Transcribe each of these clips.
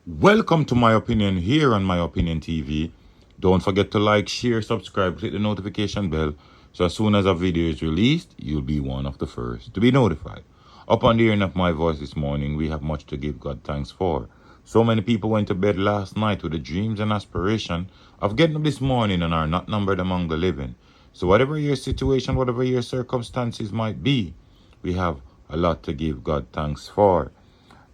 Welcome to My Opinion here on My Opinion TV. Don't forget to like, share, subscribe, click the notification bell so as soon as a video is released, you'll be one of the first to be notified. Upon the hearing of my voice this morning, we have much to give God thanks for. So many people went to bed last night with the dreams and aspiration of getting up this morning and are not numbered among the living. So whatever your situation, whatever your circumstances might be, we have a lot to give God thanks for.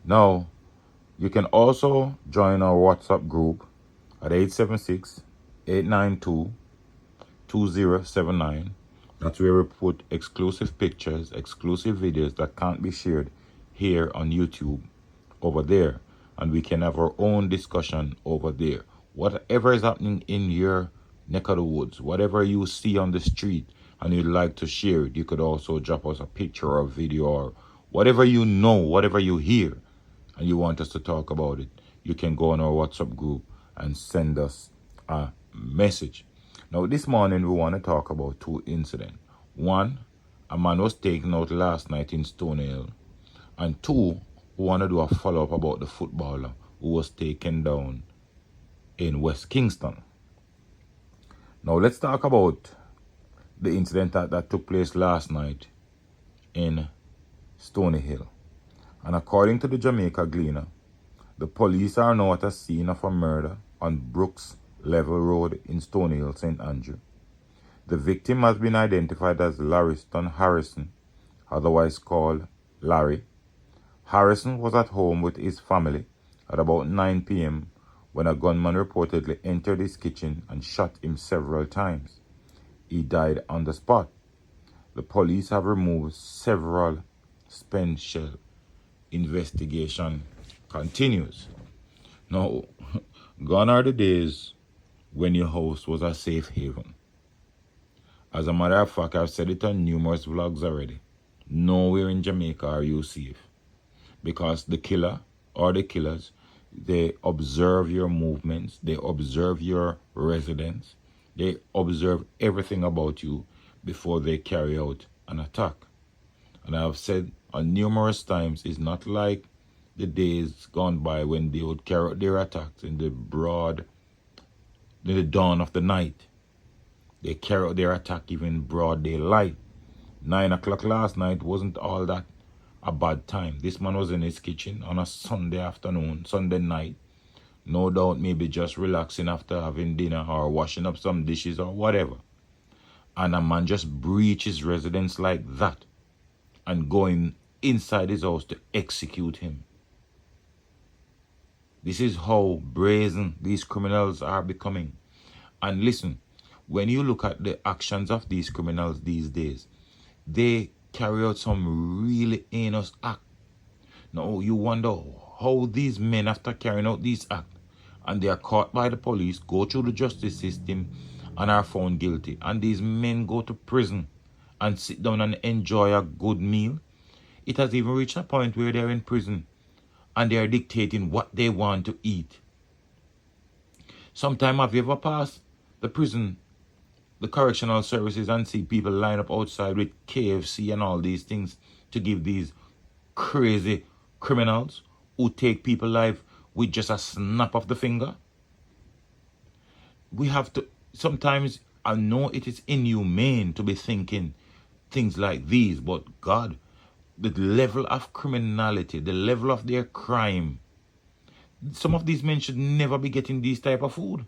Now, you can also join our WhatsApp group at 876-892-2079. That's where we put exclusive pictures, exclusive videos that can't be shared here on YouTube over there. And we can have our own discussion over there. Whatever is happening in your neck of the woods, whatever you see on the street and you'd like to share it, you could also drop us a picture or a video or whatever you know, whatever you hear and you want us to talk about it, you can go on our WhatsApp group and send us a message. Now, this morning we want to talk about two incidents. One, a man was taken out last night in Stony Hill. And two, we want to do a follow-up about the footballer who was taken down in West Kingston. Now, let's talk about the incident that took place last night in Stony Hill. And according to the Jamaica Gleaner, the police are now at a scene of a murder on Brooks Level Road in Stony Hill, St. Andrew. The victim has been identified as Lariston Harrison, otherwise called Larry. Harrison was at home with his family at about 9 p.m. when a gunman reportedly entered his kitchen and shot him several times. He died on the spot. The police have removed several spent shells. Investigation continues. Now, gone are the days when your house was a safe haven. As a matter of fact, I've said it on numerous vlogs already. Nowhere in Jamaica are you safe. Because the killer or the killers, they observe your movements, they observe your residence, they observe everything about you before they carry out an attack. And I've said on numerous times, it's not like the days gone by when they would carry out their attacks in the dawn of the night. They carry out their attack even broad daylight. 9 o'clock last night wasn't all that a bad time. This man was in his kitchen on a Sunday afternoon, Sunday night. No doubt maybe just relaxing after having dinner or washing up some dishes or whatever. And a man just breached his residence like that and going inside his house to execute him. This is how brazen these criminals are becoming. And listen, when you look at the actions of these criminals these days, they carry out some really heinous act. Now you wonder how these men, after carrying out these acts, and they are caught by the police, go through the justice system and are found guilty. And these men go to prison and sit down and enjoy a good meal. It has even reached a point where they're in prison and they are dictating what they want to eat. Sometime have you ever passed the prison, the correctional services, and see people line up outside with KFC and all these things to give these crazy criminals who take people's life with just a snap of the finger? We have to, sometimes I know it is inhumane to be thinking things like these, but God, the level of criminality, the level of their crime, some of these men should never be getting these type of food.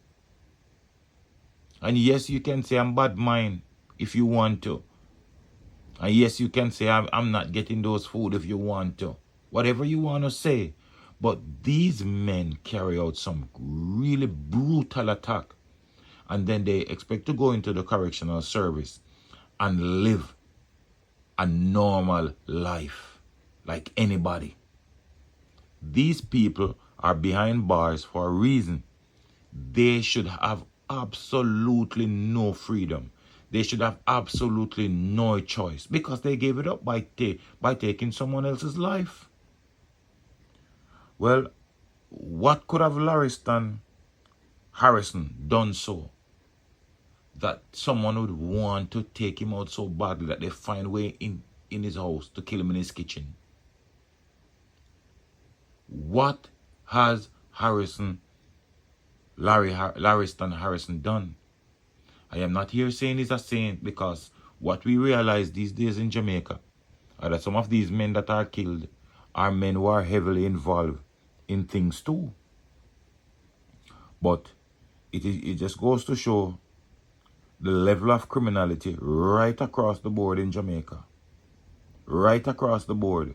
And yes, you can say I'm bad mind if you want to. And yes, you can say I'm not getting those food if you want to. Whatever you want to say. But these men carry out some really brutal attack. And then they expect to go into the correctional service and live a normal life like anybody. These people are behind bars for a reason. They should have absolutely no freedom. They should have absolutely no choice because they gave it up by taking someone else's life. Well, what could have Lariston Harrison done so that someone would want to take him out so badly that they find a way in his house to kill him in his kitchen? What has Larriston Harrison done. I am not here saying he's a saint, because what we realize these days in Jamaica are that some of these men that are killed are men who are heavily involved in things too. But it just goes to show the level of criminality right across the board in Jamaica. Right across the board.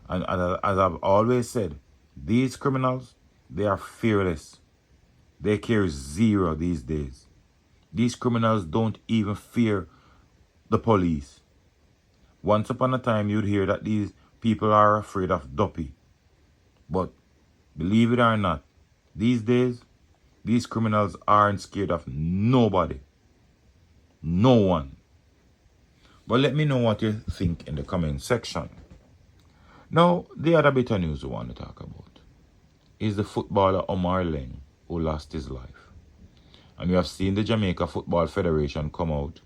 And as I've always said, these criminals, they are fearless. They care zero these days. These criminals don't even fear the police. Once upon a time, you'd hear that these people are afraid of Duppy. But believe it or not, these days, these criminals aren't scared of nobody. No one. But let me know what you think in the comment section. Now, the other bit of news we want to talk about is the footballer Omar Laing, who lost his life. And we have seen the Jamaica Football Federation come out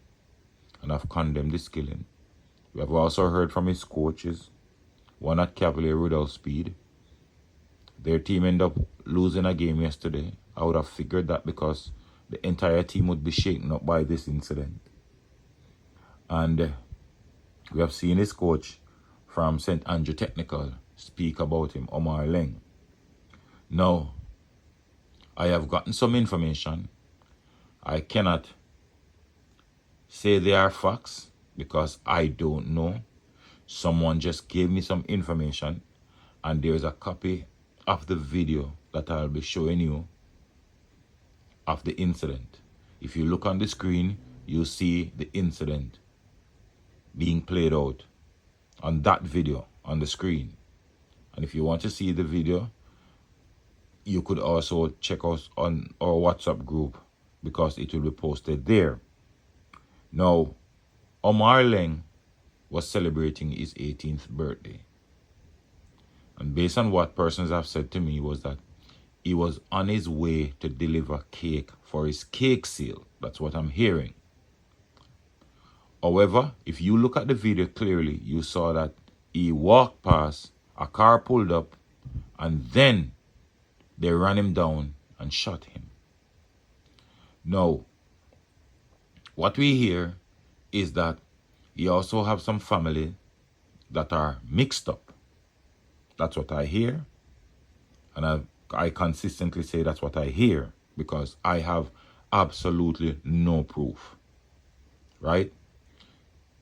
and have condemned this killing. We have also heard from his coaches, one at Cavalier Rudolph Speed. Their team ended up losing a game yesterday. I would have figured that because the entire team would be shaken up by this incident. And we have seen his coach from St. Andrew Technical speak about him, Omar Laing. Now, I have gotten some information. I cannot say they are facts because I don't know. Someone just gave me some information, and there's a copy of the video that I'll be showing you of the incident. If you look on the screen, you see the incident being played out on that video on the screen. And if you want to see the video, you could also check us on our WhatsApp group because it will be posted there. Now, Omar Laing was celebrating his 18th birthday. And based on what persons have said to me was that he was on his way to deliver cake for his cake sale. That's what I'm hearing. However, if you look at the video clearly, you saw that he walked past, a car pulled up, and then they ran him down and shot him. Now, what we hear is that he also have some family that are mixed up. That's what I hear. And I consistently say that's what I hear because I have absolutely no proof. Right?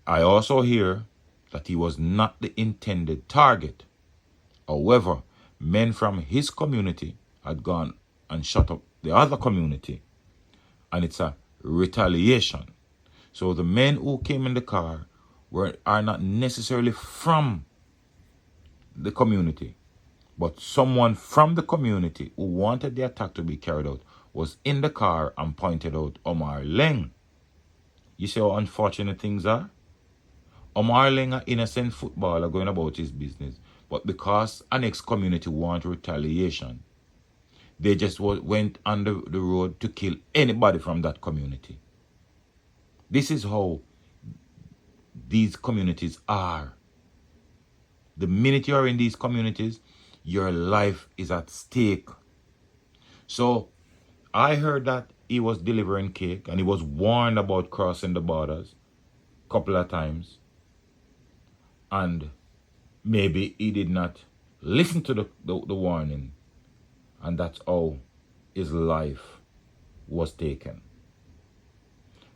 I also hear that he was not the intended target. However, men from his community had gone and shot up the other community. And it's a retaliation. So the men who came in the car are not necessarily from the community. But someone from the community who wanted the attack to be carried out was in the car and pointed out Omar Laing. You see how unfortunate things are? Omar Laing, an innocent footballer going about his business. But because an ex-community want retaliation, they just went on the road to kill anybody from that community. This is how these communities are. The minute you are in these communities, your life is at stake. So I heard that he was delivering cake and he was warned about crossing the borders a couple of times. And maybe he did not listen to the warning. And that's how his life was taken.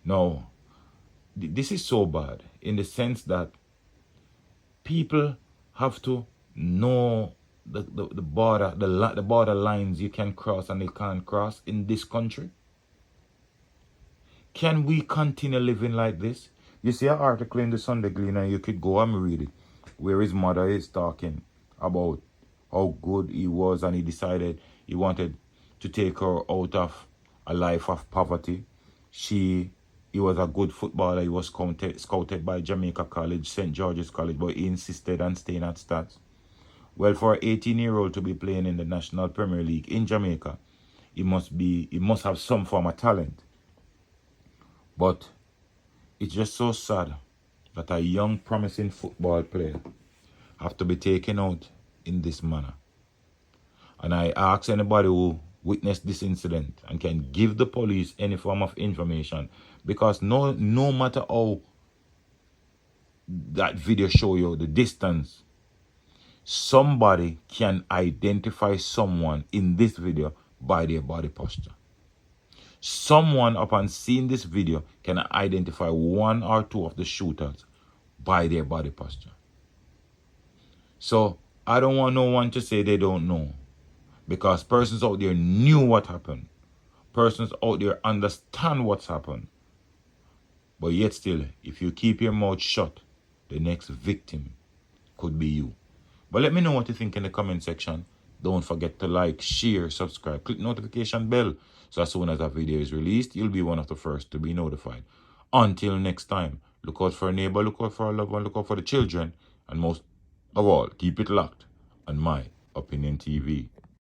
Now, this is so bad in the sense that people have to know the border lines you can cross and you can't cross in this country. Can we continue living like this? You see an article in the Sunday Gleaner, you could go and read it, where his mother is talking about how good he was and he decided he wanted to take her out of a life of poverty. He was a good footballer. He was scouted by Jamaica College, St. George's College, but he insisted on staying at Stats. Well, for an 18-year-old to be playing in the National Premier League in Jamaica, he must have some form of talent. But it's just so sad that a young, promising football player have to be taken out in this manner. And I ask anybody who witnessed this incident and can give the police any form of information, because no matter how that video show you the distance, somebody can identify someone in this video by their body posture. Someone upon seeing this video can identify one or two of the shooters by their body posture. So I don't want no one to say they don't know, because persons out there knew what happened. Persons out there understand what's happened. But yet still, if you keep your mouth shut, the next victim could be you. But let me know what you think in the comment section. Don't forget to like, share, subscribe, click notification bell, so as soon as a video is released, you'll be one of the first to be notified. Until next time, look out for a neighbor, look out for a loved one, look out for the children, and most of all, keep it locked on My Opinion TV.